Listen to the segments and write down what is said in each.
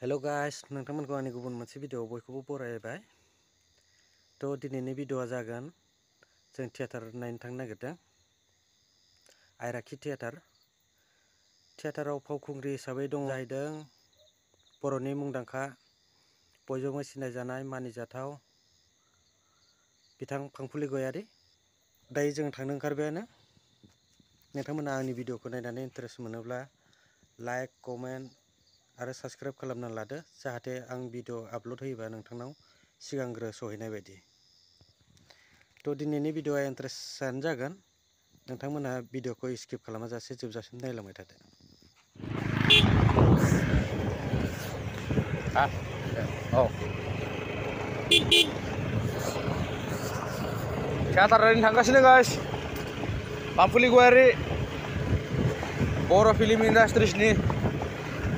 Hello guys नोंथांमोनखौ आंनि गुबुन मोनसे भिडिअ बयखौबो बरायबाय। दिनैनि भिडिअआ जागोन जों थियेटार नायनो थांनो नागिरदों। आयराखि थियेटाराव फावखुंग्रि हिसाबै दं जाहैदों बर'नि मुंदांखा बयजोंबो सिनायजानाय मानिजाथाव बिथां फांफुलि गयारी। दायो जों थांनो ओंखारबायानो। नोंथांमोना आंनि भिडिअखौ नायनानै इन्टारेस्ट मोनोब्ला लाइक कमेन्ट आरो साबस्क्राइब खालामना लादो, जाहाथे आं भिडिअ आपल'ड होयोबा नोंथांनाव सिगांग्रो सहैनाय बायदि। दिनैनि भिडिअआ इन्टारेस्टआनो जागोन। नोंथांमोना भिडिअखौ स्किप खालामाजासे जोबजासिम नायलांबाय थादो। थियेटार नायनो थांगासिनो गाइस। फांफुलि गयारी बर' फिल्म इन्डास्ट्रिसनि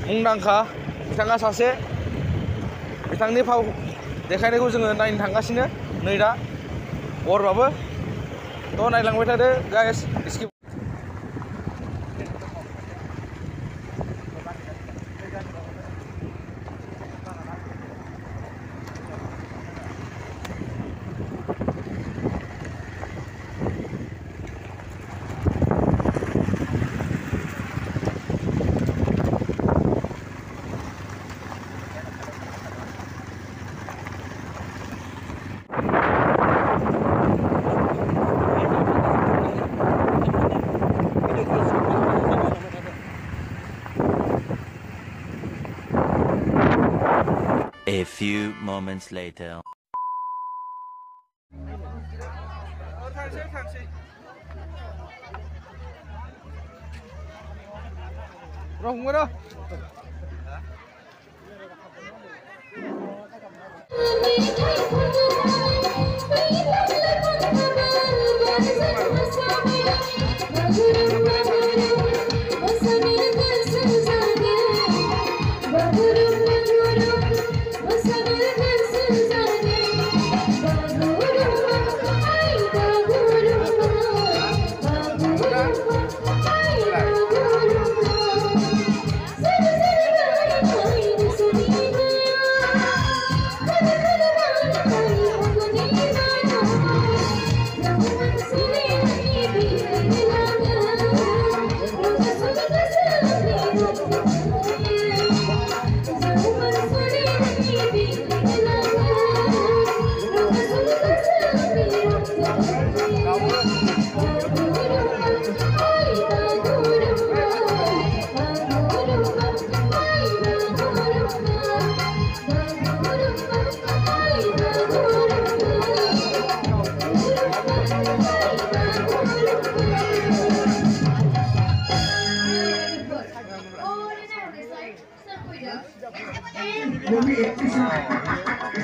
मुंदांखा बिथाङा सासे। बिथांनि फाव देखायनायखौ जोङो नायनो थांगासिनो नै दा हरबाबो। नायलांबाय थादो guys. Skip A few moments later.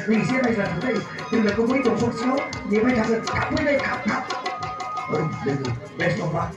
Vì xe bây giờ ở đây từ là có mấy tổ số 6 thì mấy thằng cặp với đây cặp đừng best of luck.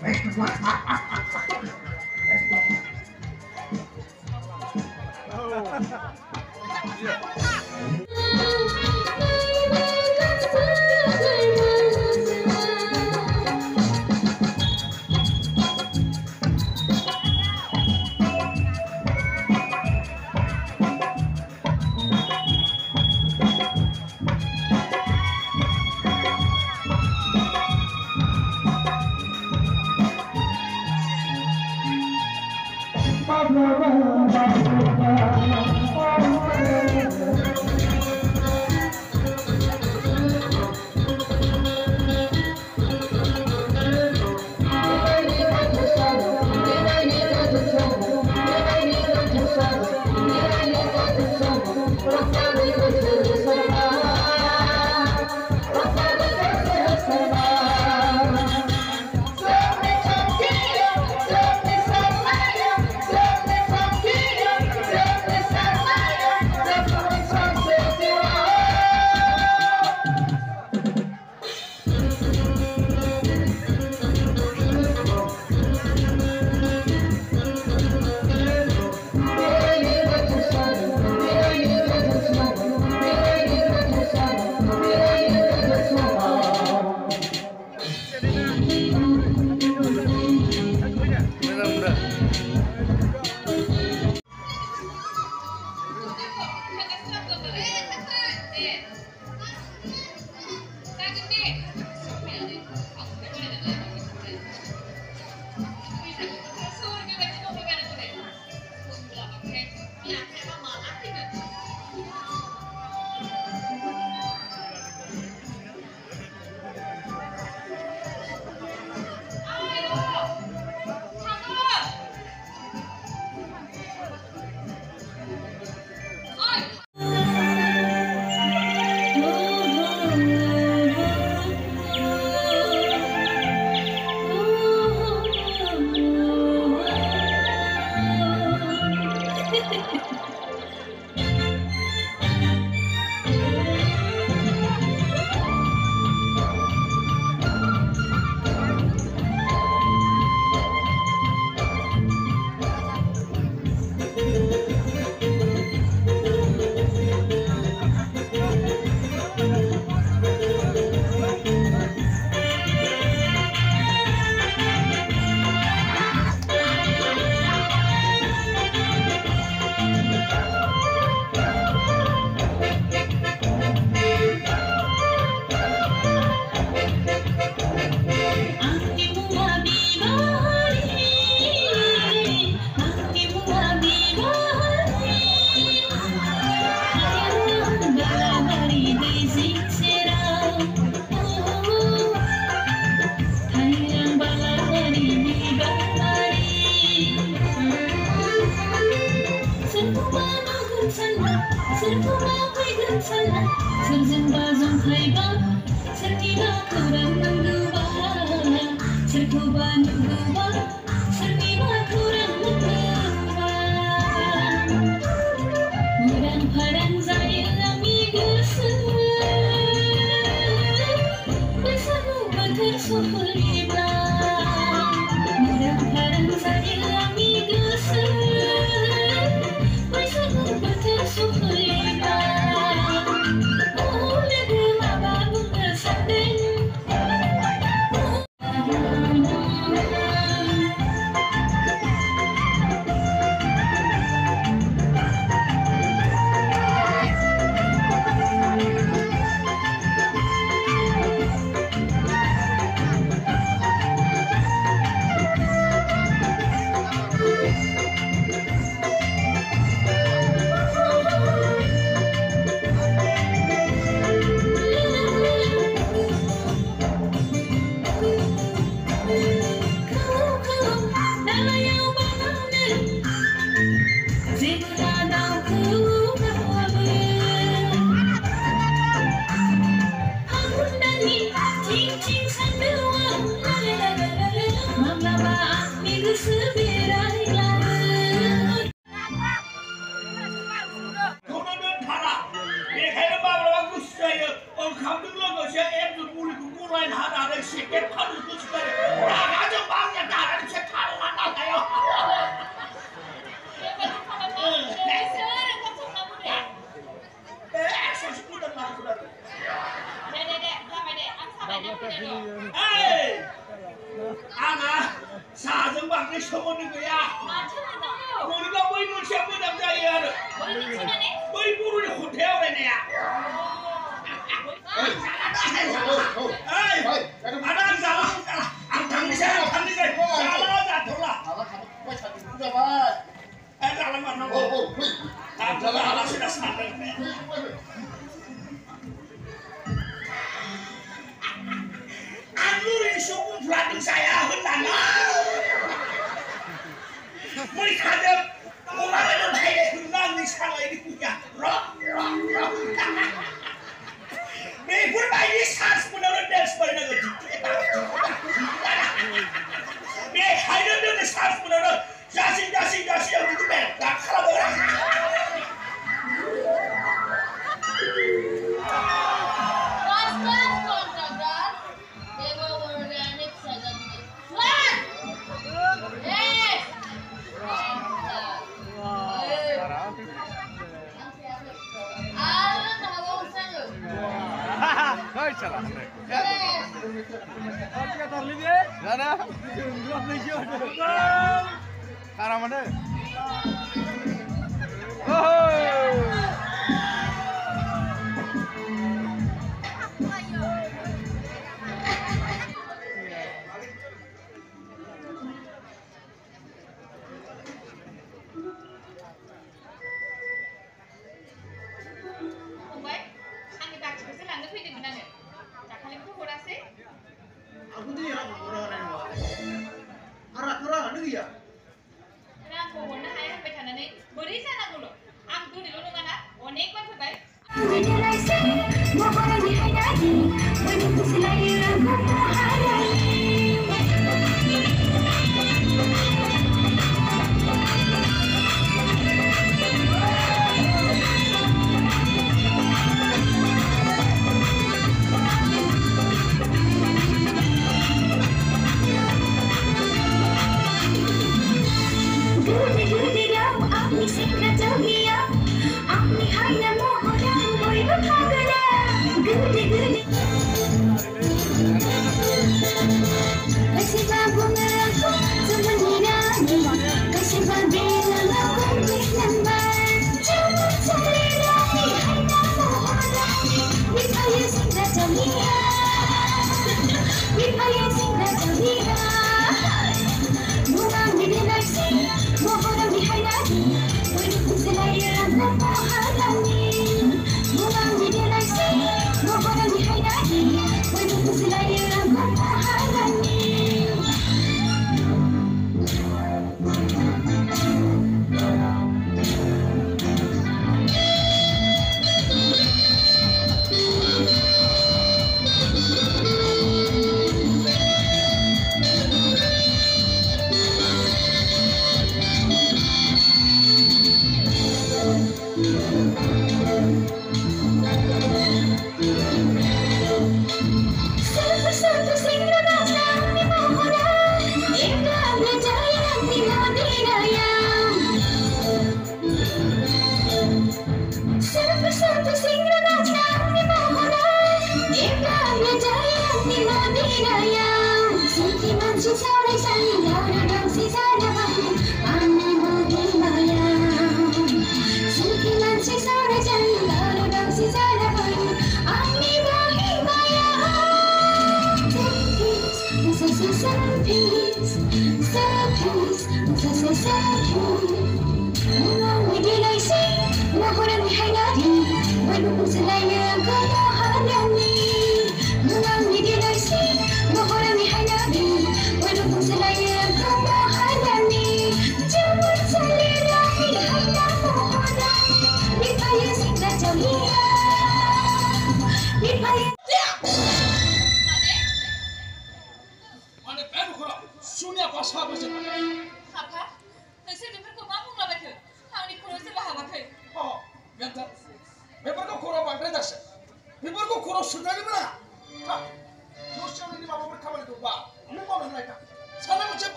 Aku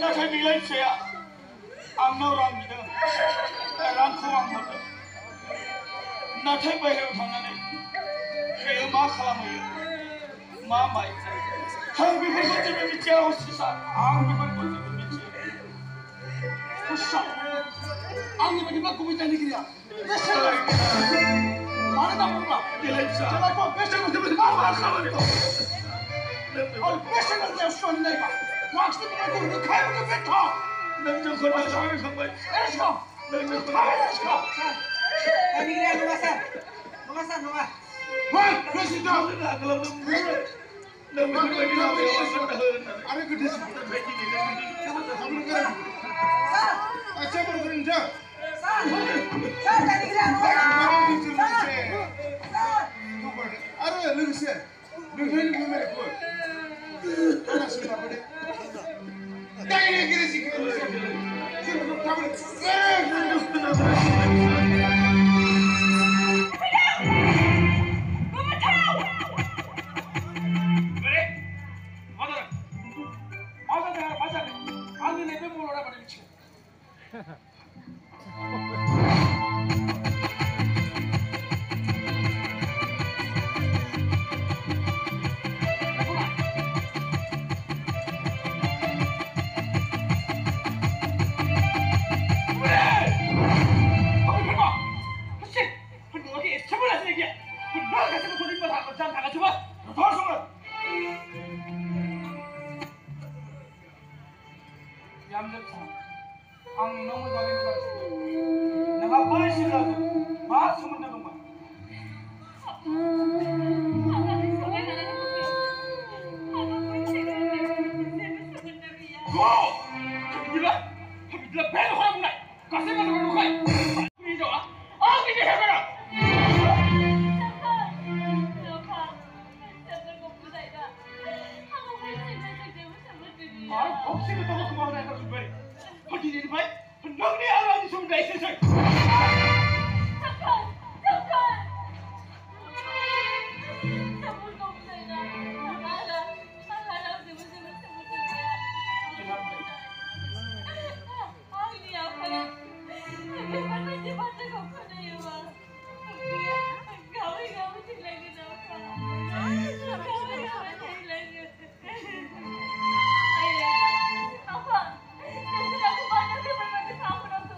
नाथाय बेलाय फिसाया आंनाव रां बिदों रांखौ आं हरदों नाथाय बाहेरायाव थांनानै बेयो मा खालामहैयो मा माय आं बेफोरखौ जेबो मिथिया हस्तिसा आं बेफोरखौ जेबो मिथिया हस्तिसा आंनि बायदिब्ला गुबै दायनिगिरिया बेसे मानो दामोब्ला बेलाय फिसा जेलाखौ बेसे मोनसे मा खालामो आरो बेसे मोनसे सुवानि नायबा मानसिनि बुंनायखौ होखायोबो बेथा नों जोंखौ नाजाबाय थांबाय एसखा नों जोंखौ एसखा दायनिगिरिया नङा सार नङा Woi, presiden. Ada gede sih. Kamu dengar? Saya baru kerja. Saya tadi kira Ada lagi sih. Dengar ini mana kau? Mana sih apa deh? Dah ini kira sih. Kamu. Ang nang magagawin ko kasi. Nakabalik sila ako. Maasumod na naman. Go! Kabidila! Kabidila! Pero ko na muna! Kasi matawag kayo! Dito ah! Ang kinihira ka na! Ay, boxing ito ko kumakain na ito. Pag hindi ba? Handang niya alam niyo sa mga isasay! Sakal! Sakal! Sabon ko po sa'yo na. Akala ko di mo sabon sa mga niya. Ang niya pala. Sabi pa na di ba sa ko na yun ah. Ang gawin-gawin sila ginawa ka. Ang gawin-gawin sila ginawa. Apa? Nanti aku banyak yang berbagi sama orang tu.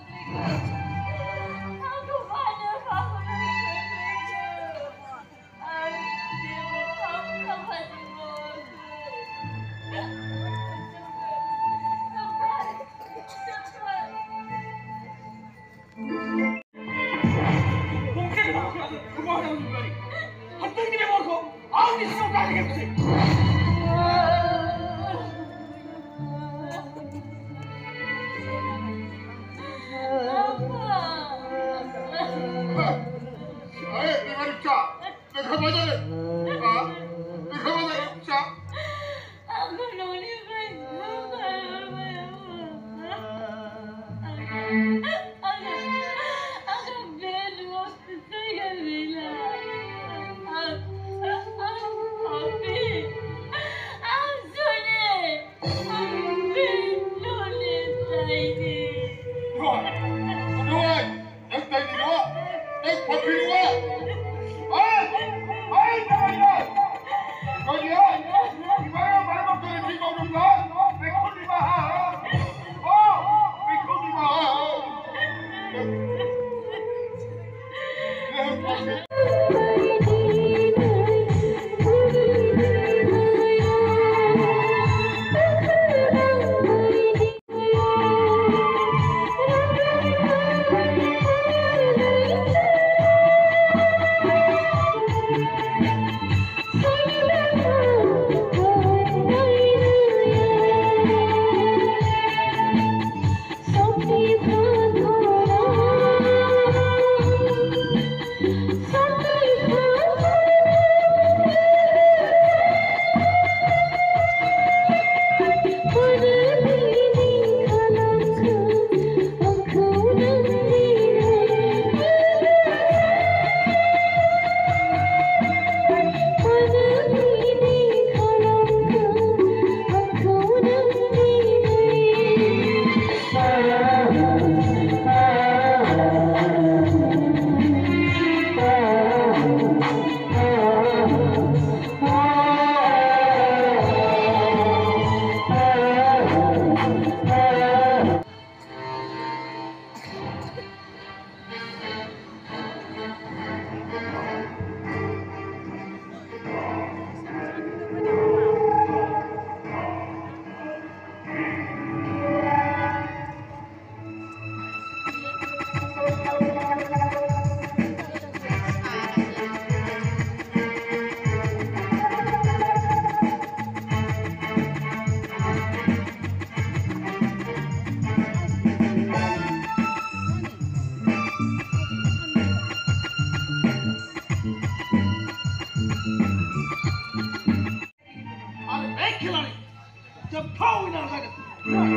Yes!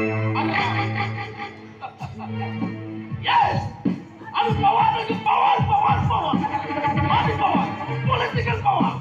Ano power? Ano power? Power! Power! Money power! Political power!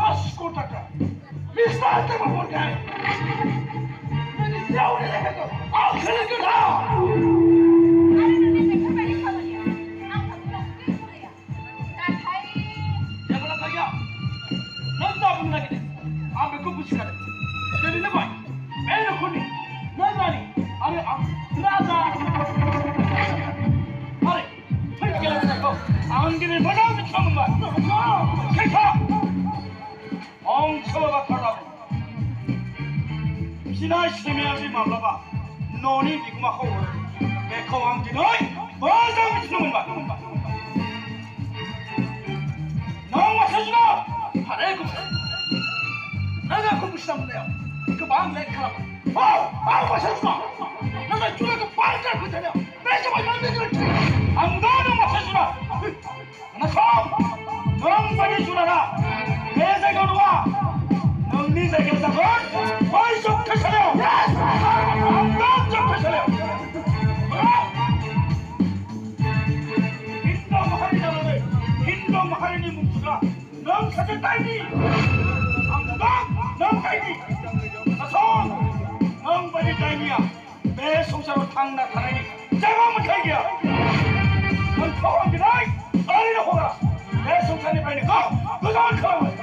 Pas kotaka. Bisa tema porkai. Ini jauh ni lagi tu. Aku kena kita. Jangan lagi ya. Nanti aku nak kita. Ambil kupu sekarang. Jadi ni baik. Mana kuni? Nanti ni. Ada rasa. Hari. Pergi ke mana kau? Angin ini mana kita membuat? Kita. 엉쳐가 타라고 지나 시메아지 말라봐 너니 비구마 호를 내 거왕지 너이 뭐자 미친놈을 봐 너무 마셔주나 하래고 나가 공부시다문데요 그 마음 내 카라고 아우 마셔주나 나가 줄여도 빨리 그대로 매주마 연대기를 쳐 아무도 마셔주나 나서 너무 많이 주라라 내세가 누가 너니 세계 사건 벌써 가셔요 좀 가셔요 흰동 하리니 뭉치가 넌 사실 딸니 넌 딸니 나서 넌 빨리 딸니야 내 송사로 탕 나타나니 제가 탈기야 넌 khouranggbtr 어리는 호가 내 송사니 빨리 가 그건 khouranggbtr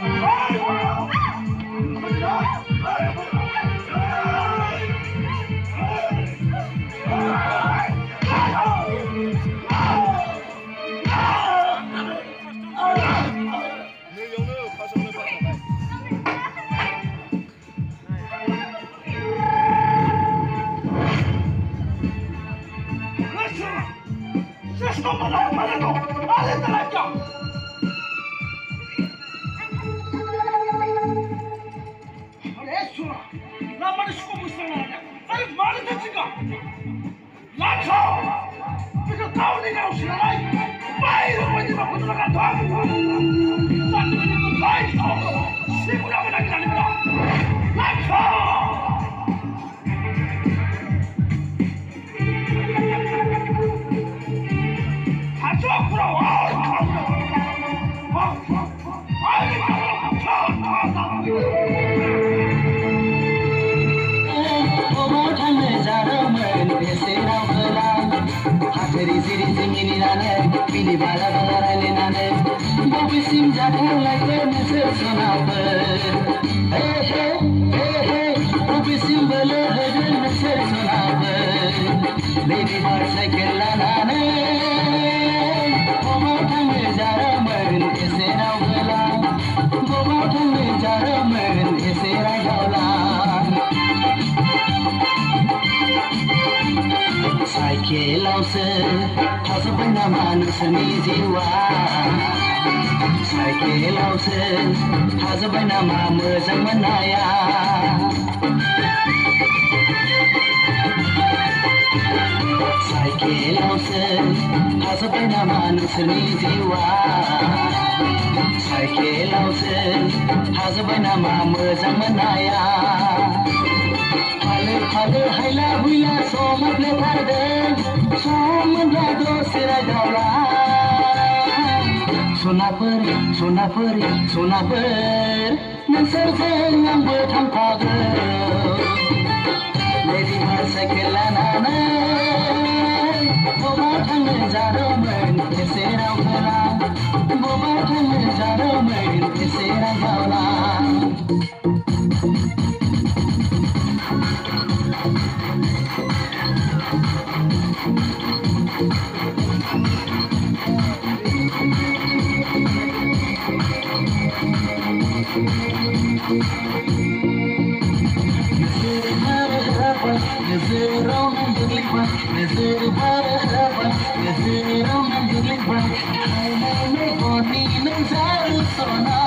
नजरों में दुल्हन नजर बरहबन नजरों में दुल्हन आईने में बोनी नजर सोना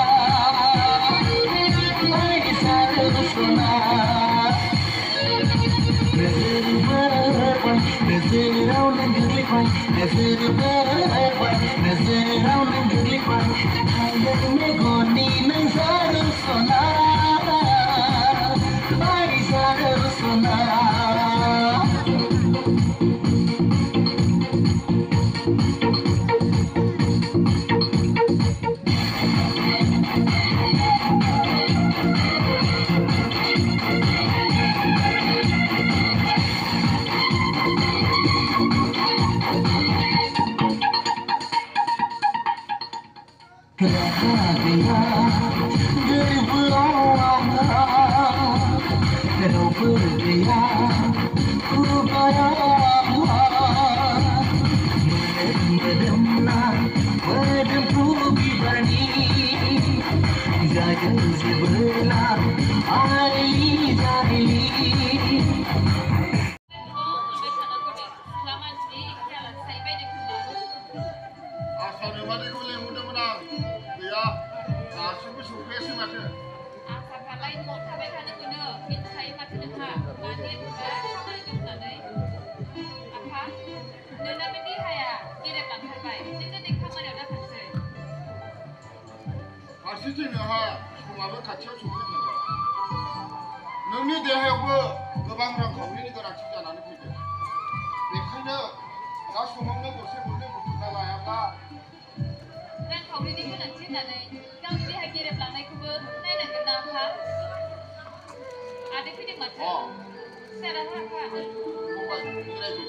नजर सोना नजर बरहबन नजरों में दुल्हन नजर बरहबन नजरों में दुल्हन आईने में बोनी नजर सोना नजर सोना नोंनि देहायावबो गोबां रांखावरिनि गोनांथि जानानै फैदों बेखायनो दा समावनो गरसे गरनै बुथुमना लायाब्ला रांखावरिनि गोनांथि होननानै गावनि देहा गेरेबलांनायखौबो नायनांगोन ना आफा आदै फैदों माथो सारा आफा फंबाय जिरायदो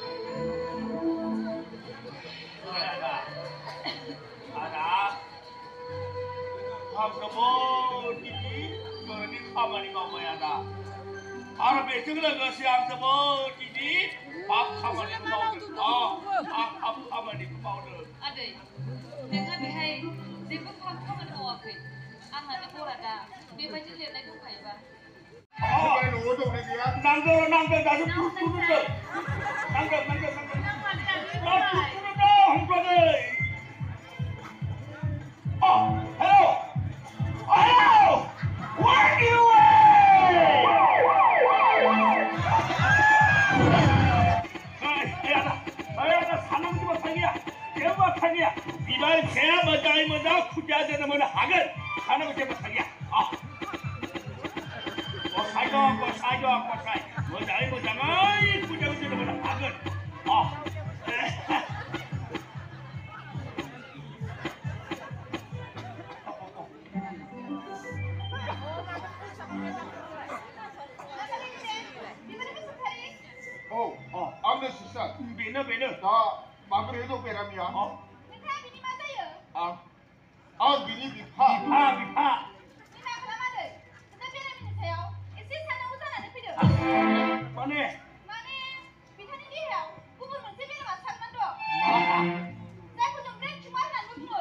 जोबोद गिदिर गोरोन्थि खामानि मावबाय आदा आरो बेजों लोगोसे आं जोबोद गिदिर पाप खामानिखौ मावदों पाप खामानिखौ मावदों आदै नोंहा बेहाय जेबो पाप खामानि मावाखै आंहानो बरादा बेबायदि लिरनाय दंखायोबा न'आव दंना गैया नांगौ दासो फुटुदों नांगौ हमफ्रादै hello where are you बिबार फिसाया मोजाङै मोजां खुदिया जोनोम होनो हागोन सानाव जेबो थांया गसाइ दं गसाइ मोजाङै खुदियाखौ जोनोम होनो हागोन आंनो सिस्टार बेनो दा माबोरै दं बेरामिया नोंथाङा बिनि मा जायो आं बिनि बिफा बिमा खालामादै दा बेरामिनि सायाव एसे साननांगौ जानानै फैदों माने बिथांनि देहायाव गुबुन मोनसे बेरामा साग्लोबनानै दं जायखौ जों ब्रेन टिउमार होननानै बुङो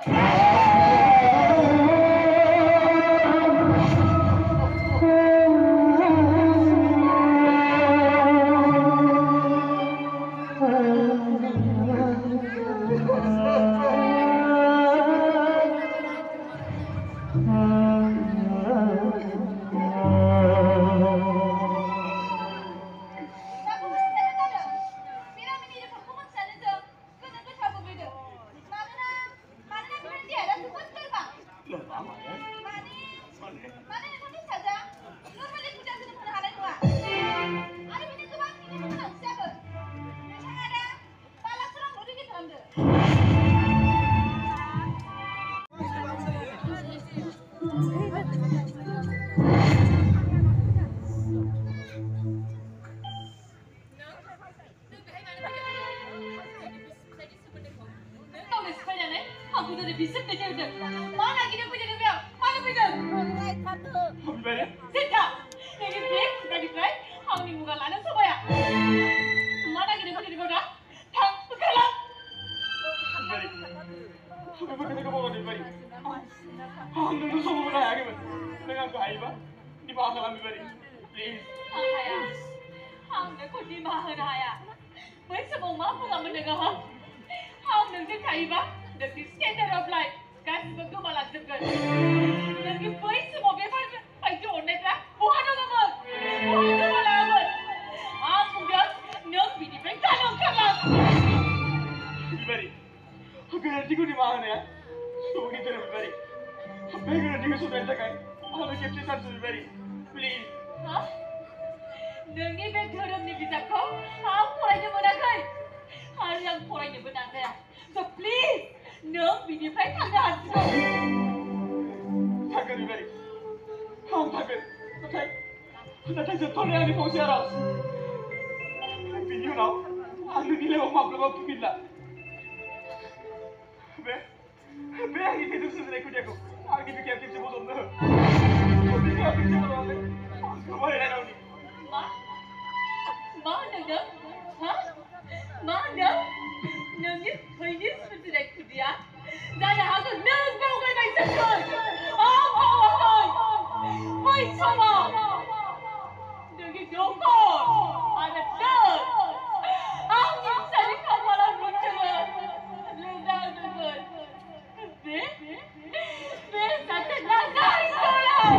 आंनो खौदि मा होनो हाया बै समाव मा बुङामोन नोङो हो आं नोंजों थायोबा नोंनि स्टेन्डार्ड अफ लाइफ गासिबो गोमालांजोबगोन नोंनि बै समाव बेफोर बायदि अननायफ्रा बहा दङमोन बहा गोमालाङामोन आं बुंदों नों बिनिफ्राय दानो ओंखारलां बिबारी गोरोन्थिखौ निमाहा होनाया सुबुंनि धोरोम बिबारी बे गोरोन्थिखौ सुधारनो थाखाय आंनो खेबसे सान्स बिबारी प्लिज नोंनि बे धोरोमनि बिजाबखौ आं फरायनो मोनाखै आरो आं फरायनोबो नाजाया स' प्लिज नों बिनिफ्राय थांनो हासिगौ थांगोन बिबारी आं थांगोन नाथाय जोबथ'नाय आंनि फंसे आर'ज बिनि उनाव आं नोंनि लाइफआव माब्लाबाबो फैफिनला बे आंनि थैजों सोरजिनाय खुदियाखौ आंनि बिखायाव खेबसे बजबनो हो बिखायाव खेबसे बजबनानै आंखौ बारायनायनि मा होनदों नों हा मा होनदों नोंनि थैनि सोरजिनाय खुदिया जानो हागौ नों बावगारबायसोमोन बै समाव नोंनि दंख' आरो नों आंनि फिसानि खाफालाव रुजुगोन रुजागोन बे सासे नागाय सोलाव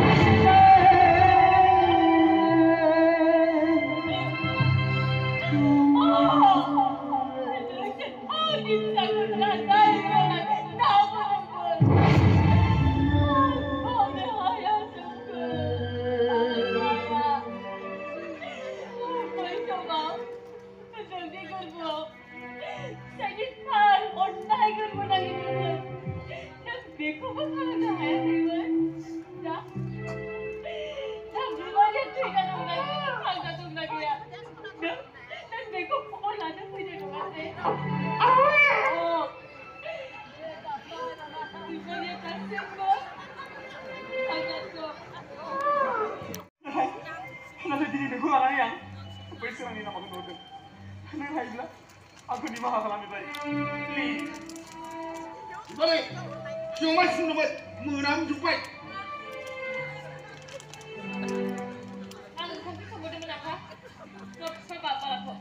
नाथाय दिनै नोंखौ लानानै आं बै सोरांनि लामाखौ नुहुरदों नों हायोब्ला आंखौ निमाहा खालाम बिबारी प्लिज बिबारी सिगाङाव सुनोमोन मोनामजोब्बाय आं ओंखामखौ संबोदोंमोन आफा सोरबा बालाखौ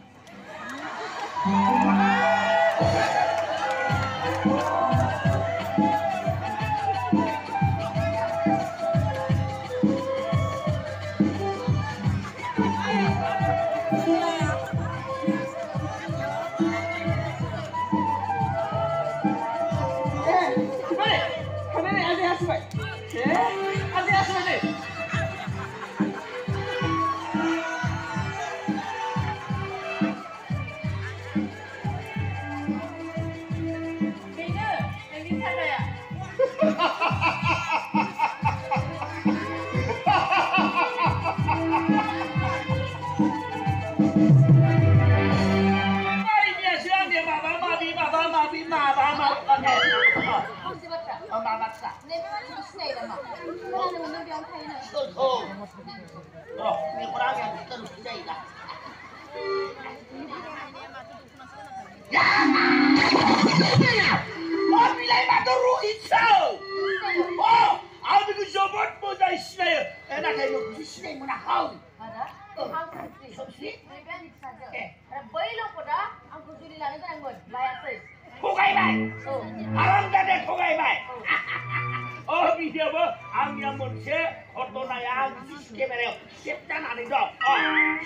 videob आंनिया मोनसे घटनाया CC केमेरायाव सेभ जानानै दं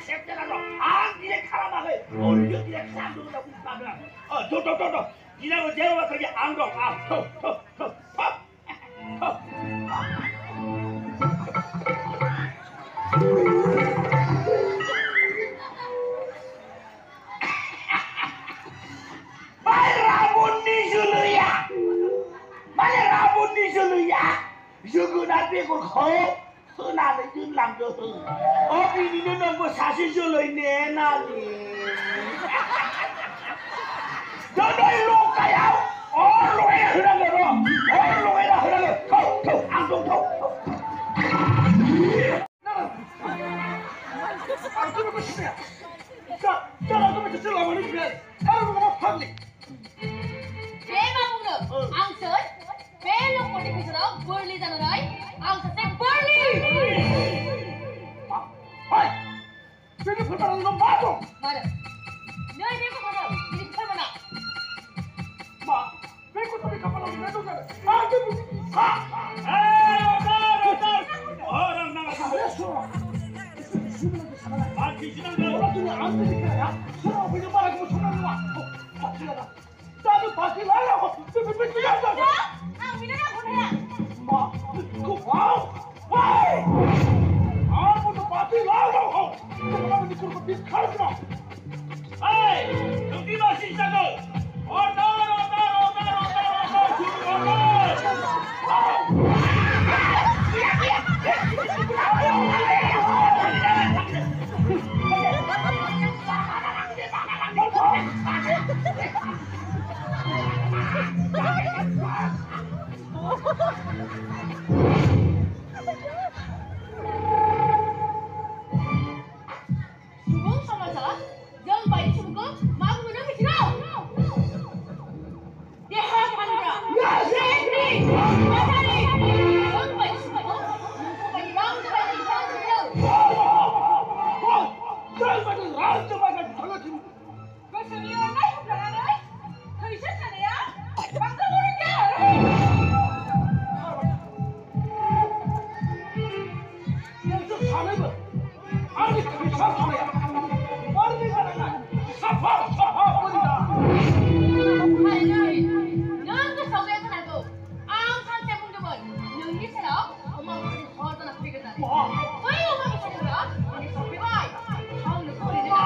सेभ जानानै दं आं दिनै खालामाखै ओरैनो दिनै खालामदों होनना बुंखादों थ' दिनै जेराव खालि आं दं राबननि जोलैया जोगोनार बेगरखौ होनानै दोनलांदों बिनिनो नोंबो सासे जोलै नेनानै दिनै लंकायाव अर लगायना होनांगोन अर लगायना होनांगोन आं दं Orang nak mati sedang orang tu yang ambil dia. Semua punya barang kamu sudah luar. Pasti ada. Tapi pasti lah. Betul ya tak? Ambil dah aku dah. Ma, kau wow. Why? Aku tu pasti lah. Kau nak dikurung diskar semua. Hey, nanti masih jago. Order. Sungguh sama salah. Jangan baik sungguh. Maaf mudah bercerau. Dia Pandra. Henry. Matahari. Jangan baik sungguh. Muka bagi round bagi round terus. Jangan bagi round bagi sangat ini. Kau senior lah bukan ada. Kau isah sana ya. Bangsa orang dia. Yang tu sana ber. Ani kisah sana ya. Mari mana? Safa boleh dah. Hai hai. Jangan kesampai sana tu. Ang santai pun depan. Nanti saya omong orang nak pergi sana. Kau yang omong kita juga. Ini sampai baik. Kau nak kau ini.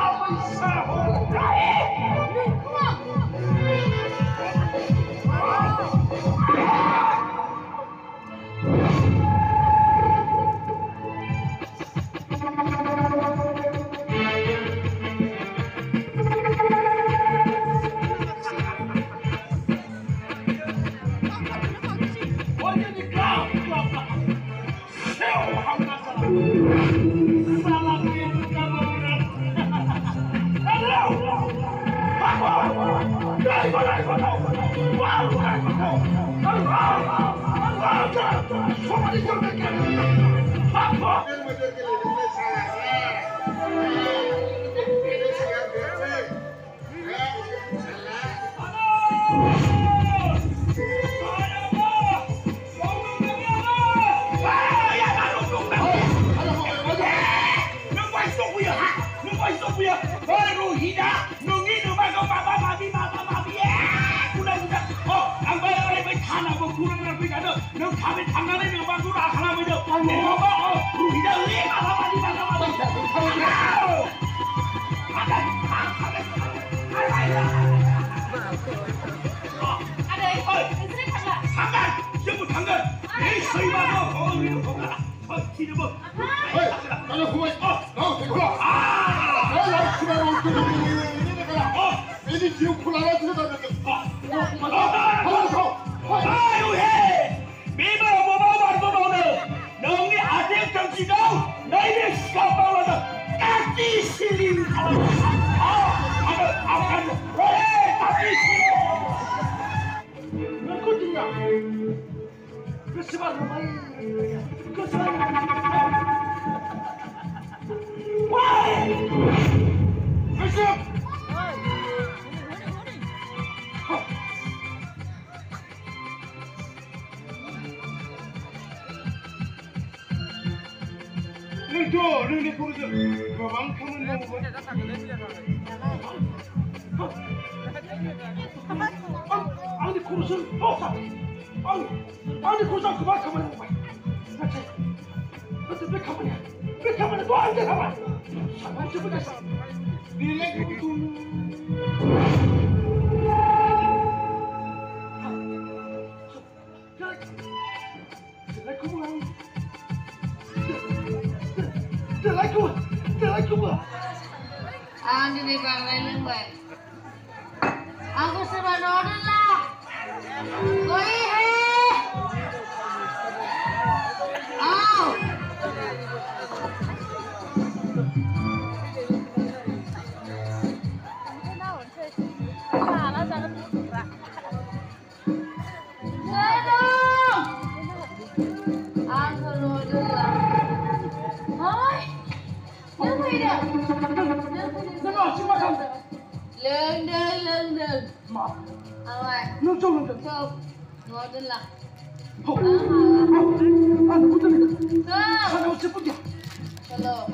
Aku serba order lah. Koi hai. आओ. Ngồi đơn lặng. Sao chưa punya? Kalau.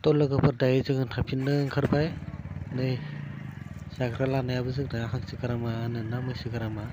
तो लोगोफोर दायो जोङो थांफिननो ओंखारबाय नै जाग्रा लानायाबो जोंना हांसो गारामा होनोना मैसो गारामा